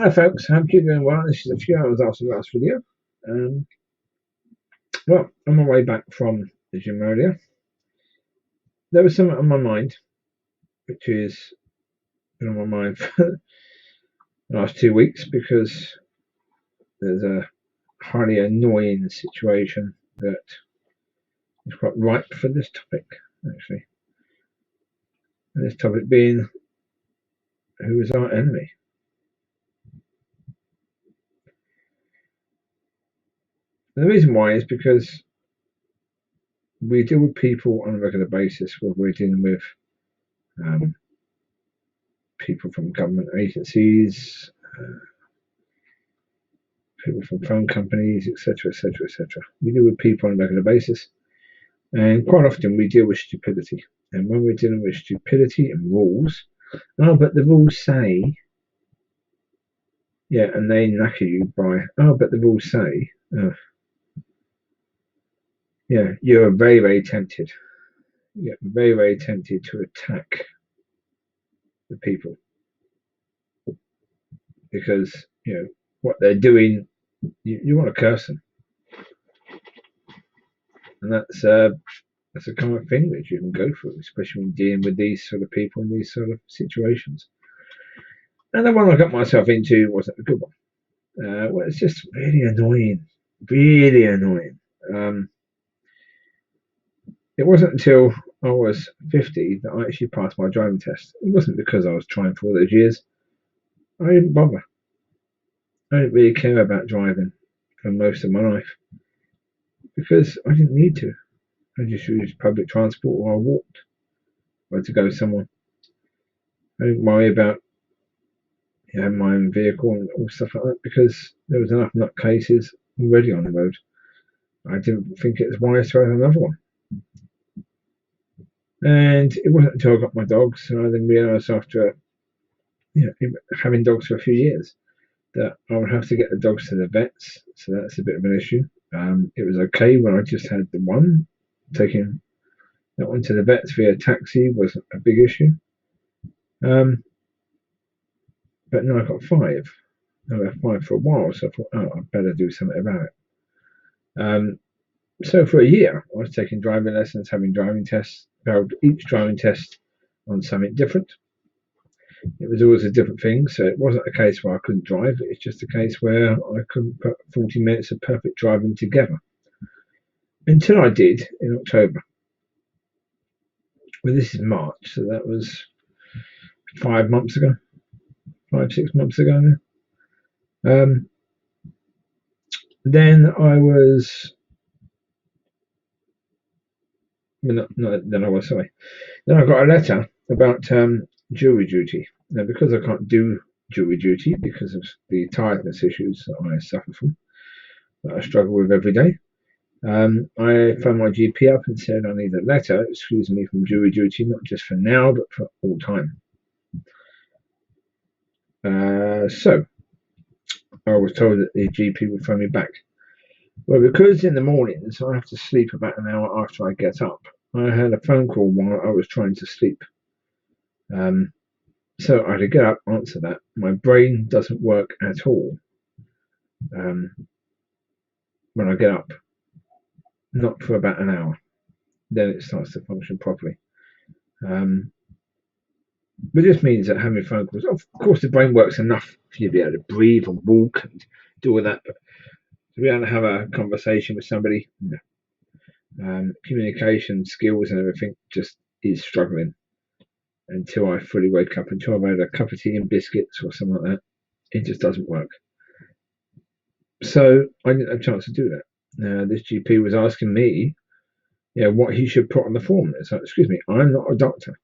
Hi folks, hope you're doing well. This is a few hours after the last video. Um, well, on my way back from the gym earlier, there was something on my mind, which is been on my mind for the last 2 weeks because there's a highly annoying situation that is quite ripe for this topic, actually. And this topic being, who is our enemy? And the reason why is because we deal with people on a regular basis where we're dealing with people from government agencies, people from phone companies, etc., etc., etc. We deal with people on a regular basis, and quite often we deal with stupidity. And when we're dealing with stupidity and rules, oh, but the rules say, yeah, and they knacker you by, oh, but the rules say, yeah, you're very, very tempted. Yeah, very, very tempted to attack the people because what they're doing. You want to curse them, and that's a common thing that you can go through, especially when dealing with these sort of people in these sort of situations. And the one I got myself into wasn't a good one. Well, it's just really annoying, really annoying. It wasn't until I was 50 that I actually passed my driving test. It wasn't because I was trying for all those years. I didn't bother. I didn't really care about driving for most of my life because I didn't need to. I just used public transport or I walked or had to go somewhere. I didn't worry about having my own vehicle and all stuff like that because there was enough nutcases already on the road. I didn't think it was wise to have another one. And it wasn't until I got my dogs and I then realised after having dogs for a few years that I would have to get the dogs to the vets, so that's a bit of an issue. It was okay when I just had the one. Taking that one to the vets via taxi wasn't a big issue. But now I've got five. I've had five for a while, so I thought, oh, I better do something about it. So for a year, I was taking driving lessons, having driving tests, failed each driving test on something different. It was always a different thing, so it wasn't a case where I couldn't drive. It's just a case where I couldn't put 40 minutes of perfect driving together. Until I did in October. Well, this is March, so that was 5 months ago, 6 months ago now. Then I was, then I was, sorry. Then I got a letter about jury duty. Now, because I can't do jury duty because of the tiredness issues that I suffer from, that I struggle with every day, I phoned my GP up and said I need a letter excusing me from jury duty, not just for now, but for all time. So I was told that the GP would phone me back. Well, because in the mornings I have to sleep about an hour after I get up, I had a phone call while I was trying to sleep. So I had to get up, answer that. My brain doesn't work at all when I get up, not for about an hour. Then it starts to function properly. But this means that having phone calls, of course, the brain works enough for you to be able to breathe and walk and do all that. But to be able to have a conversation with somebody, no. Communication skills and everything just is struggling until I fully wake up. Until I've had a cup of tea and biscuits or something like that, it just doesn't work. So I didn't have a chance to do that. This GP was asking me, what he should put on the form. It's like, excuse me, I'm not a doctor.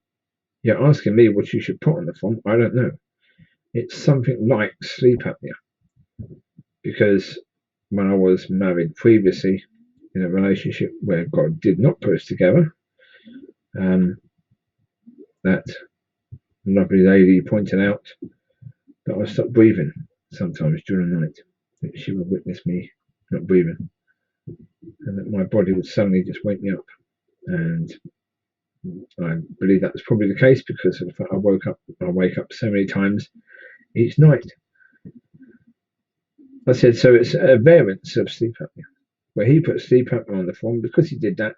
You're asking me what you should put on the form. I don't know. It's something like sleep apnea. Because when I was married previously in a relationship where God did not put us together, that lovely lady pointed out that I stopped breathing sometimes during the night. That she would witness me not breathing, and that my body would suddenly just wake me up. And I believe that was probably the case because of the fact I wake up so many times each night. I said, so it's a variance of sleep apnea, where he put sleep apnea on the form. Because he did that,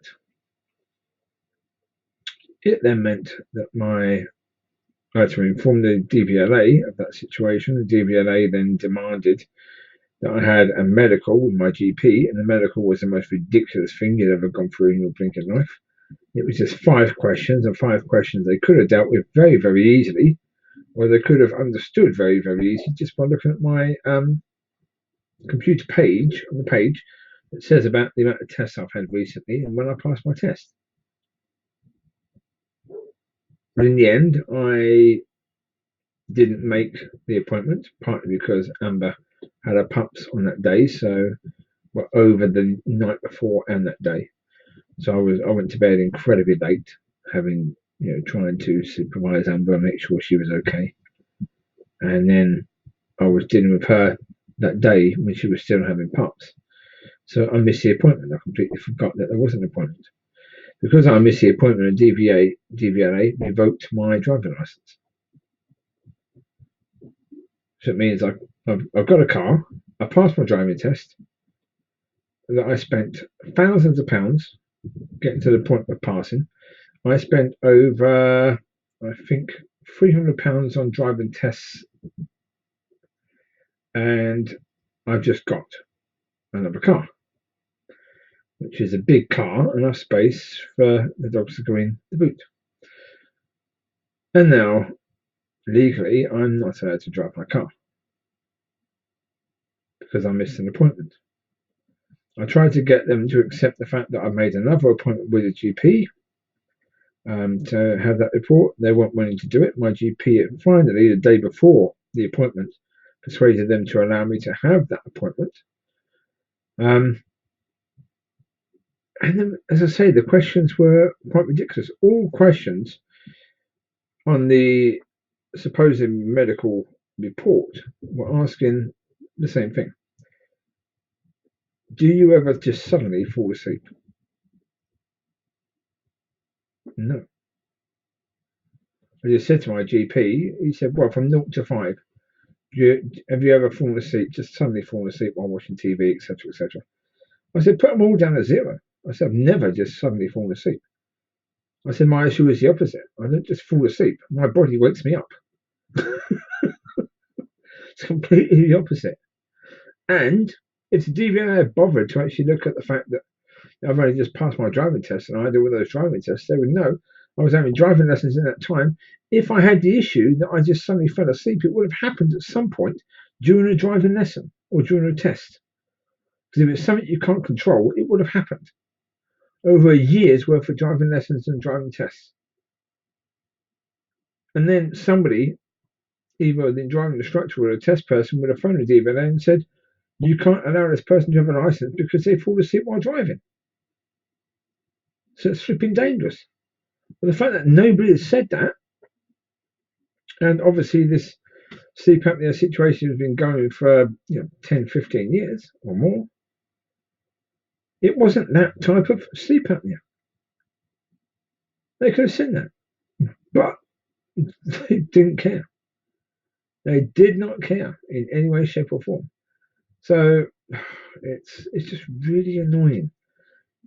it then meant that I had to inform the DVLA of that situation. The DVLA then demanded that I had a medical with my GP, and the medical was the most ridiculous thing you'd ever gone through in your blinking life. It was just 5 questions, and 5 questions they could have dealt with very, very easily, or they could have understood very, very easily just by looking at my computer page, on the page that says about the amount of tests I've had recently and when I passed my test. But in the end, I didn't make the appointment, partly because Amber had her pups on that day, so we're over the night before and that day. So I went to bed incredibly late, having trying to supervise Amber and make sure she was okay. And then I was dealing with her that day when she was still having pups. So I missed the appointment. I completely forgot that there was an appointment. Because I missed the appointment, DVLA revoked my driving license. So it means I've got a car, I passed my driving test, that I spent thousands of pounds getting to the point of passing. I spent over, I think, £300 on driving tests, and I've just got another car, which is a big car, enough space for the dogs to go in the boot. And now, legally, I'm not allowed to drive my car because I missed an appointment. I tried to get them to accept the fact that I made another appointment with a GP to have that report. They weren't willing to do it. My GP finally, the day before the appointment, persuaded them to allow me to have that appointment. And then, as I say, the questions were quite ridiculous. All questions on the supposed medical report were asking the same thing. Do you ever just suddenly fall asleep? No. I just said to my GP, he said, well, from 0 to 5, have you ever fallen asleep, just suddenly fallen asleep while watching TV, etc., etc.? I said, put them all down to 0. I said, I've never just suddenly fallen asleep. I said, my issue is the opposite. I don't just fall asleep. My body wakes me up. It's completely the opposite. And if the DVLA had bothered to actually look at the fact that I've only just passed my driving test and I do all those driving tests, they would know I was having driving lessons in that time. If I had the issue that I just suddenly fell asleep, it would have happened at some point during a driving lesson or during a test. Because if it's something you can't control, it would have happened over a year's worth of driving lessons and driving tests. And then somebody, either the driving instructor or a test person, would have phoned the DVLA and said, you can't allow this person to have a license because they fall asleep while driving. So it's flipping dangerous. But the fact that nobody has said that, and obviously this sleep apnea situation has been going for 10, 15 years or more, it wasn't that type of sleep apnea. They could have seen that, but they didn't care. They did not care in any way, shape, or form. So it's just really annoying.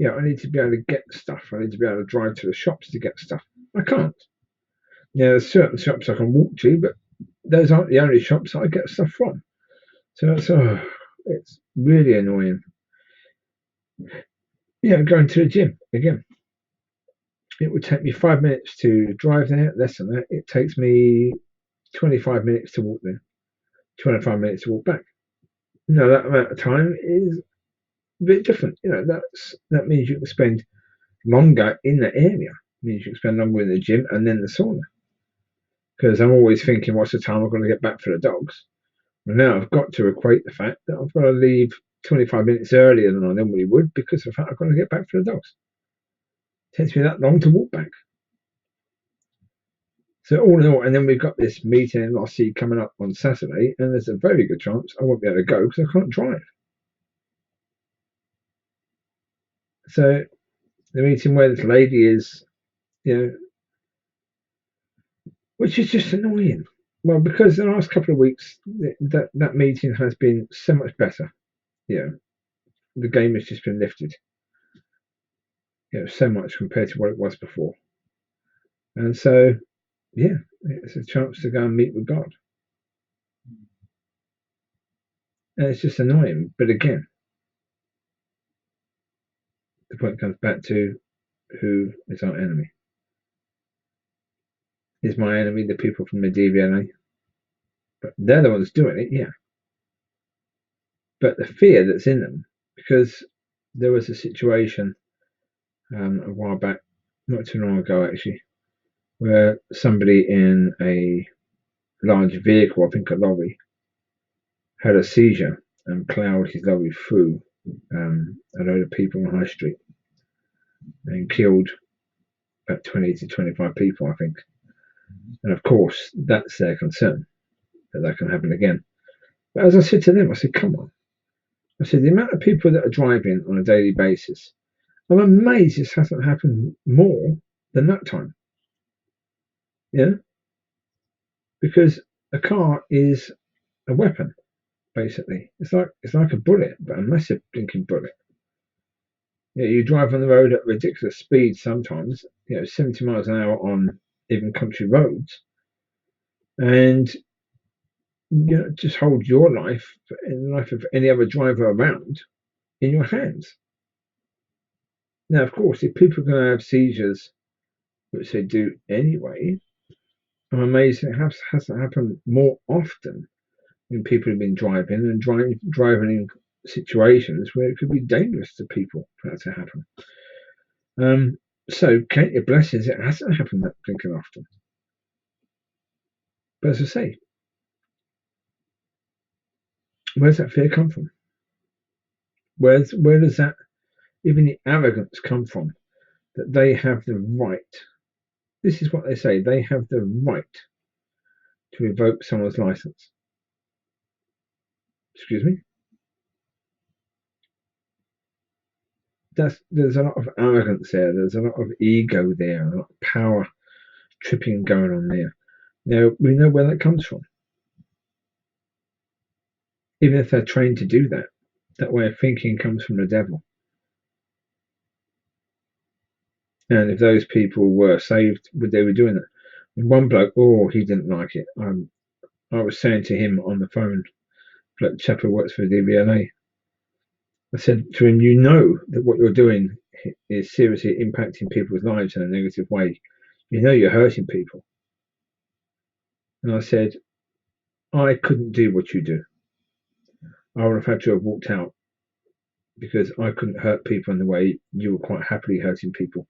I need to be able to get stuff. I need to be able to drive to the shops to get stuff. I can't. There's certain shops I can walk to, but those aren't the only shops I get stuff from. So it's really annoying. Going to the gym again. It would take me 5 minutes to drive there, less than that. It takes me 25 minutes to walk there, 25 minutes to walk back. That amount of time is a bit different. That means you can spend longer in that area. It means you can spend longer in the gym and then the sauna. Because I'm always thinking, what's the time I'm going to get back for the dogs? Well, now I've got to equate the fact that I've got to leave 25 minutes earlier than I normally would because of the fact I've got to get back for the dogs. It takes me that long to walk back. So all in all, and then we've got this meeting in Lossie coming up on Saturday, and there's a very good chance I won't be able to go because I can't drive. So the meeting where this lady is, which is just annoying. Well, because the last couple of weeks, that meeting has been so much better. The game has just been lifted, so much compared to what it was before. And so, yeah, it's a chance to go and meet with God. And it's just annoying. But again, the point comes back to who is our enemy. Is my enemy the people from the DVLA? But they're the ones doing it, yeah. But the fear that's in them, because there was a situation a while back, not too long ago actually, where somebody in a large vehicle, I think a lorry, had a seizure and plowed his lorry through a load of people on High Street and killed about 20 to 25 people, I think. And of course, that's their concern, that can happen again. But as I said to them, I said, come on. I said, the amount of people that are driving on a daily basis, I'm amazed this hasn't happened more than that time. Yeah? Because a car is a weapon, basically. It's like a bullet, but a massive blinking bullet. You drive on the road at ridiculous speed sometimes, 70 miles an hour on even country roads, and just hold your life and the life of any other driver around in your hands. Now, of course, if people are going to have seizures, which they do anyway, I'm amazed it hasn't happened more often when people have been driving and driving in situations where it could be dangerous to people for that to happen. So count your blessings, it hasn't happened that blinking often. But as I say, where's that fear come from? Where does that, even the arrogance, come from? That they have the right. This is what they say. They have the right to revoke someone's license. Excuse me. There's a lot of arrogance there. There's a lot of ego there. A lot of power tripping going on there. Now we know where that comes from. Even if they're trained to do that, that way of thinking comes from the devil. And if those people were saved, they were doing it. And one bloke, he didn't like it. I was saying to him on the phone, like chap who works for the DVLA, I said to him, you know that what you're doing is seriously impacting people's lives in a negative way. You know you're hurting people. And I said, I couldn't do what you do. I would have had to have walked out because I couldn't hurt people in the way you were quite happily hurting people.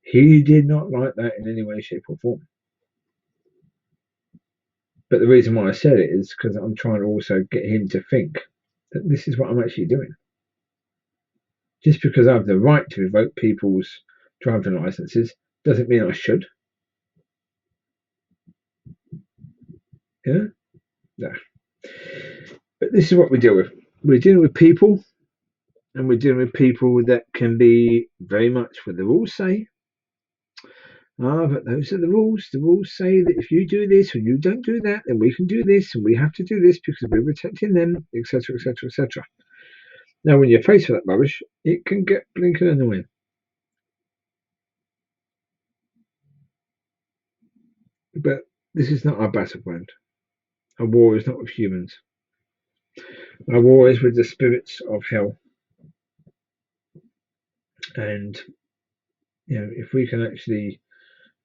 He did not like that in any way, shape, or form. But the reason why I said it is because I'm trying to also get him to think that this is what I'm actually doing. Just because I have the right to revoke people's driving licenses doesn't mean I should. Yeah? No. But this is what we deal with. We're dealing with people, and we're dealing with people that can be very much what the rules say. But those are the rules. The rules say that if you do this or you don't do that, then we can do this, and we have to do this because we're protecting them, etc., etc., etc. Now, when you're faced with that rubbish, it can get blinking annoying. But this is not our battleground. Our war is not with humans. Our war is with the spirits of hell. And if we can actually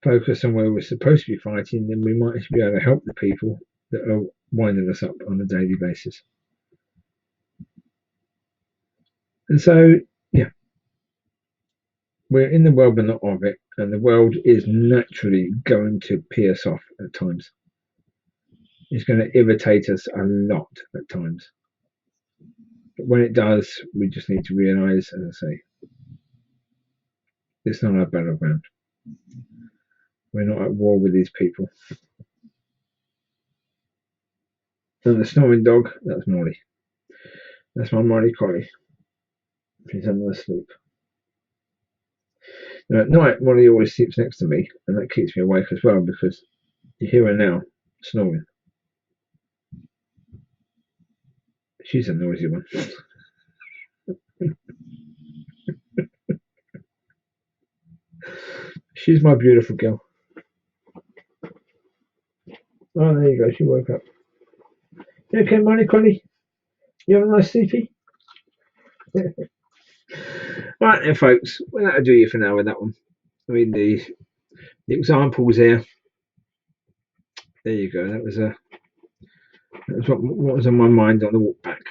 focus on where we're supposed to be fighting, then we might actually be able to help the people that are winding us up on a daily basis. And so, yeah, we're in the world but not of it, and the world is naturally going to pee us off at times. It's going to irritate us a lot at times. But when it does, we just need to realise, as I say, it's not our battleground. We're not at war with these people. And the snoring dog, that's Mollie. That's my Border Collie. She's under asleep. Now, at night, Mollie always sleeps next to me, and that keeps me awake as well because you hear her now. snoring. She's a noisy one. She's my beautiful girl. Oh, there you go. She woke up. You okay, Mollie, Connie? You have a nice sleepy? Right then, folks. Well, that'll do you for now with that one. I mean, the examples there. There you go. That was what was on my mind on the walk back.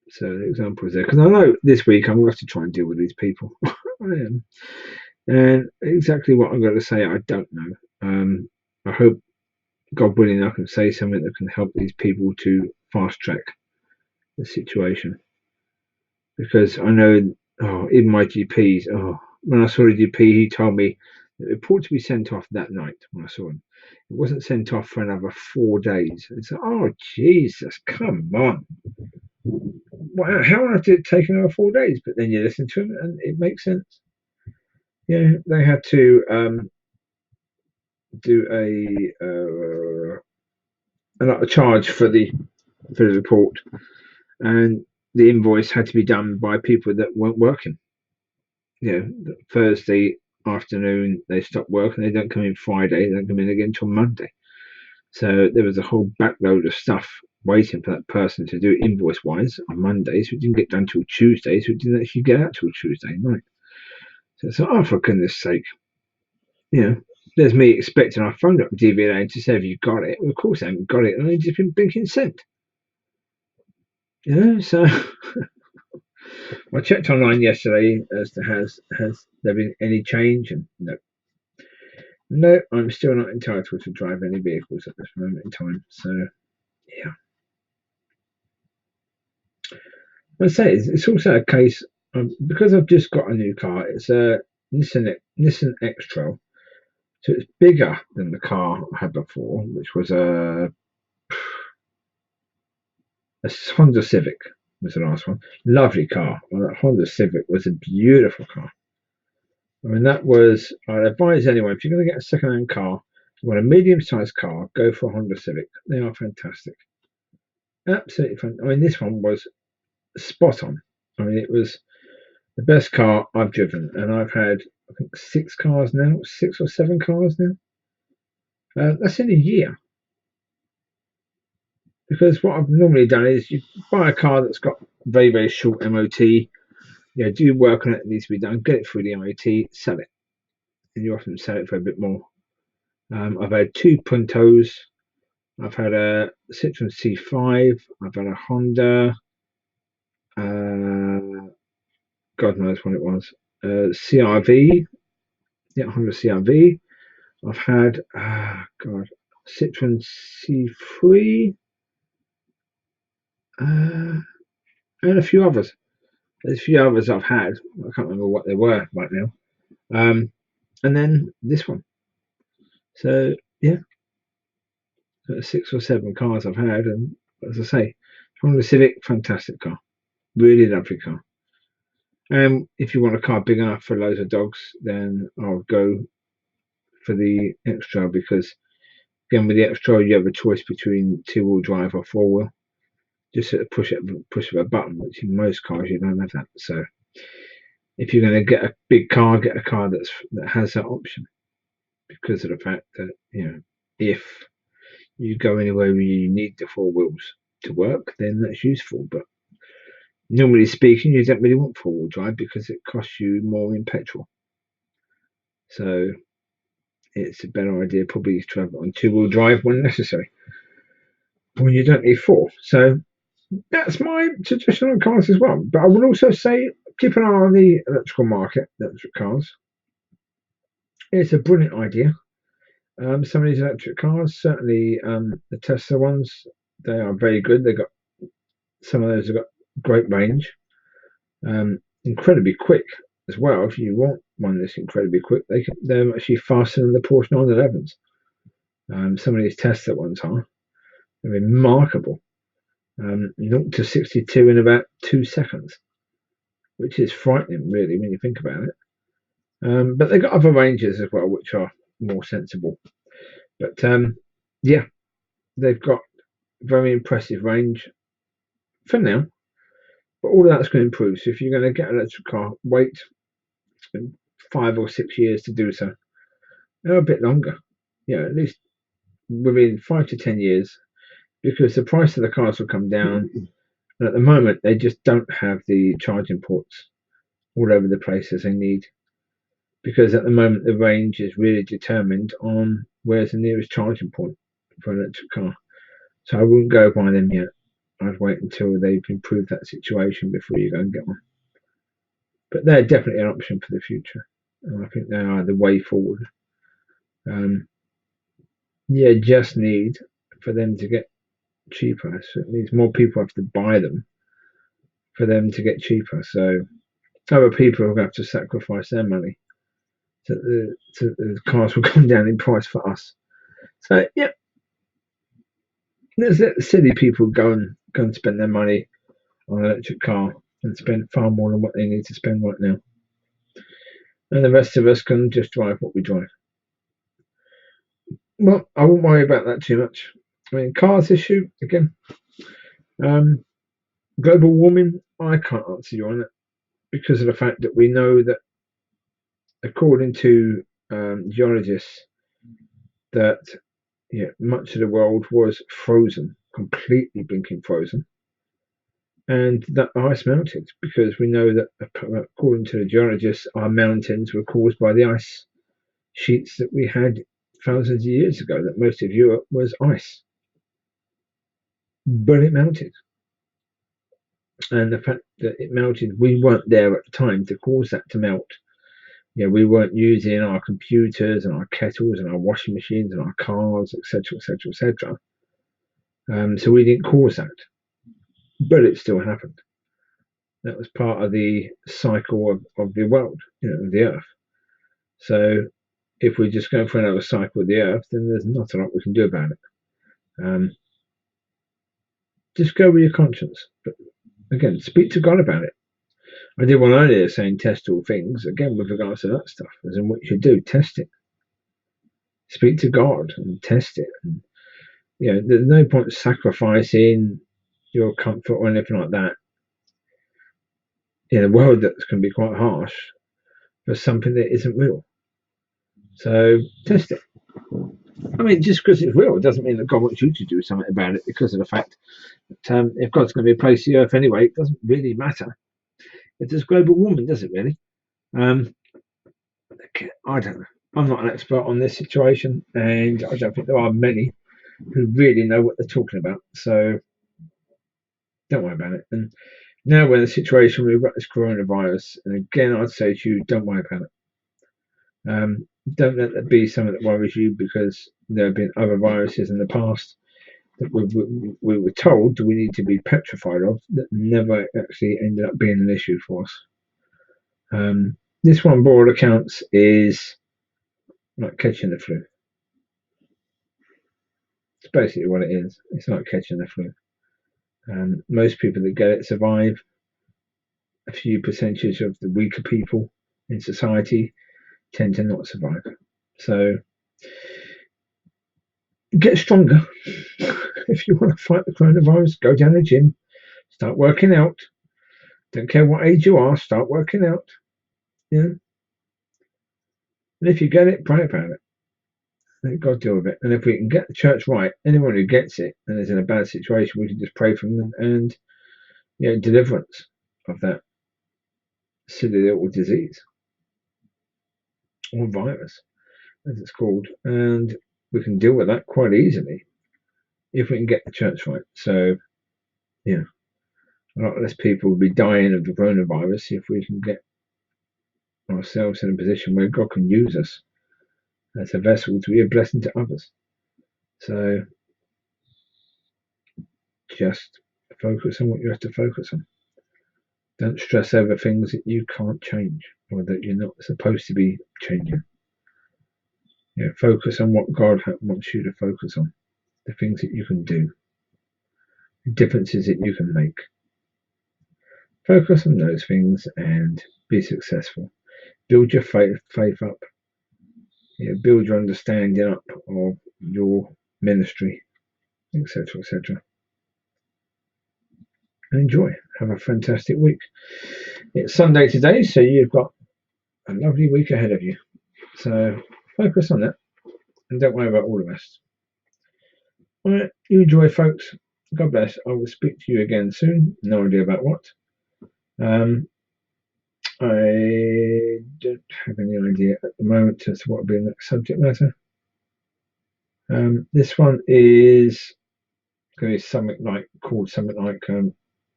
So the examples there, because I know this week I'm going to have to try and deal with these people. I am, and exactly what I'm going to say, I don't know. I hope, God willing, I can say something that can help these people to fast track the situation, because I know, even my GPs. When I saw the GP, he told me the report to be sent off that night when I saw him. It wasn't sent off for another 4 days. It's like, oh Jesus, come on! How on earth did it take another 4 days? But then you listen to him, and it makes sense. Yeah, they had to do a charge for the report, and the invoice had to be done by people that weren't working. Thursday afternoon they stop working. They don't come in Friday. They don't come in again until Monday. So there was a whole backload of stuff waiting for that person to do invoice wise on Monday. So it didn't get done till Tuesday. So it didn't actually get out till Tuesday night. So it's like, oh, for goodness sake. There's me expecting. I phoned up DVLA to say, have you got it? Well, of course I haven't got it. And I just been blinking sent. So I checked online yesterday as to has there been any change, and no, I'm still not entitled to drive any vehicles at this moment in time. So yeah, I say it's also a case because I've just got a new car. It's a Nissan X-Trail, so it's bigger than the car I had before, which was a Honda Civic. Was the last one. Lovely car. Well, that Honda Civic was a beautiful car. I mean, I'd advise anyone, if you're going to get a second-hand car, you want a medium-sized car, go for a Honda Civic. They are fantastic. Absolutely fantastic. I mean, this one was spot on. I mean, it was the best car I've driven, and I've had, I think, 6 or 7 cars now. That's in a year. Because what I've normally done is you buy a car that's got very, very short MOT, do work on it that needs to be done, get it through the MOT, sell it. And you often sell it for a bit more. I've had 2 Puntos. I've had a Citroen C5. I've had a Honda. God knows what it was. CRV. Yeah, Honda CRV. I've had, Citroen C3. And a few others. There's a few others I've had. I can't remember what they were right now. And then this one. So yeah, 6 or 7 cars I've had, and as I say, Honda Civic, fantastic car, really lovely car. And if you want a car big enough for loads of dogs, then I'll go for the X-Trail, because again with the X-Trail you have a choice between 2-wheel drive or 4-wheel. Just sort of push of a button, which in most cars you don't have that. So if you're going to get a big car, get a car that has that option, because of the fact that if you go anywhere where you need the 4 wheels to work, then that's useful. But normally speaking, you don't really want 4-wheel drive because it costs you more in petrol. So it's a better idea probably to have it on 2-wheel drive when necessary, when you don't need 4. So that's my suggestion on cars as well. But I would also say keep an eye on the electrical market, electric cars. It's a brilliant idea. Some of these electric cars, certainly the Tesla ones, they are very good. Some of those have got great range, incredibly quick as well. If you want one that's incredibly quick, they're actually faster than the Porsche 911s. Some of these Tesla ones are remarkable. 0 to 62 in about 2 seconds, which is frightening, really, when you think about it. But they've got other ranges as well, which are more sensible. But yeah, they've got very impressive range for now, but all of that's going to improve. So if you're going to get an electric car, wait 5 or 6 years to do so, or a bit longer. At least within 5 to 10 years, because the price of the cars will come down. And at the moment, they just don't have the charging ports all over the place as they need, because at the moment the range is really determined on where's the nearest charging point for an electric car. So I wouldn't go buy them yet. I'd wait until they've improved that situation before you go and get one. But they're definitely an option for the future, and I think they are the way forward. Just need for them to get cheaper. So it means more people have to buy them for them to get cheaper. So other people will have to sacrifice their money so the cars will come down in price for us. So let's let the silly people go and spend their money on an electric car and spend far more than what they need to spend right now. And the rest of us can just drive what we drive. Well, I won't worry about that too much. I mean, cars issue again. Global warming, I can't answer you on it because of the fact that we know that, according to geologists, that much of the world was frozen, completely blinking frozen, and that ice melted because we know that, according to the geologists, our mountains were caused by the ice sheets that we had thousands of years ago, that most of Europe was ice. But it melted. And the fact that it melted, we weren't there at the time to cause that to melt. We weren't using our computers and our kettles and our washing machines and our cars, etc., etc., etc. So we didn't cause that, but it still happened. That was part of the cycle of the world, of the earth. So if we're just going for another cycle of the earth, then there's not a lot we can do about it. Just go with your conscience. But again, speak to God about it. I did one earlier saying test all things. Again, with regards to that stuff, as in what you should do, test it. Speak to God and test it. And, there's no point sacrificing your comfort or anything like that in a world that can be quite harsh for something that isn't real. So test it. I mean, just because it's real doesn't mean that God wants you to do something about it, because of the fact that if God's going to replace the earth anyway, it doesn't really matter. If there's global warming, does it really? I don't know. I'm not an expert on this situation, and I don't think there are many who really know what they're talking about. So don't worry about it. And now we're in a situation where we've got this coronavirus, and again, I'd say to you, don't worry about it. Don't let that be something that worries you, because there have been other viruses in the past that we were told we need to be petrified of, that never actually ended up being an issue for us. This one, broad accounts, is like catching the flu. It's basically what it is. It's like catching the flu. Most people that get it survive. A few percentage of the weaker people in society tend to not survive. So get stronger. If you want to fight the coronavirus, go down the gym, start working out. Don't care what age you are, start working out. And if you get it, pray about it. Let God deal with it. And if we can get the church right, anyone who gets it and is in a bad situation, we can just pray for them and deliverance of that silly little disease or virus, as it's called. And we can deal with that quite easily if we can get the church right. So, a lot less people will be dying of the coronavirus if we can get ourselves in a position where God can use us as a vessel to be a blessing to others. So just focus on what you have to focus on. Don't stress over things that you can't change or that you're not supposed to be changing. Focus on what God wants you to focus on, the things that you can do, the differences that you can make. Focus on those things and be successful. Build your faith up. Build your understanding up of your ministry. etc., etc. Enjoy. Have a fantastic week. It's Sunday today, so you've got a lovely week ahead of you. So focus on that and don't worry about all the rest. All right, you enjoy, folks. God bless. I will speak to you again soon. No idea about what. I don't have any idea at the moment as to what will be the next subject matter. This one is going to be something like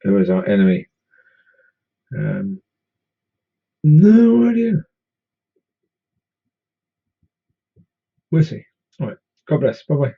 who is our enemy? No idea. We'll see. All right. God bless. Bye bye.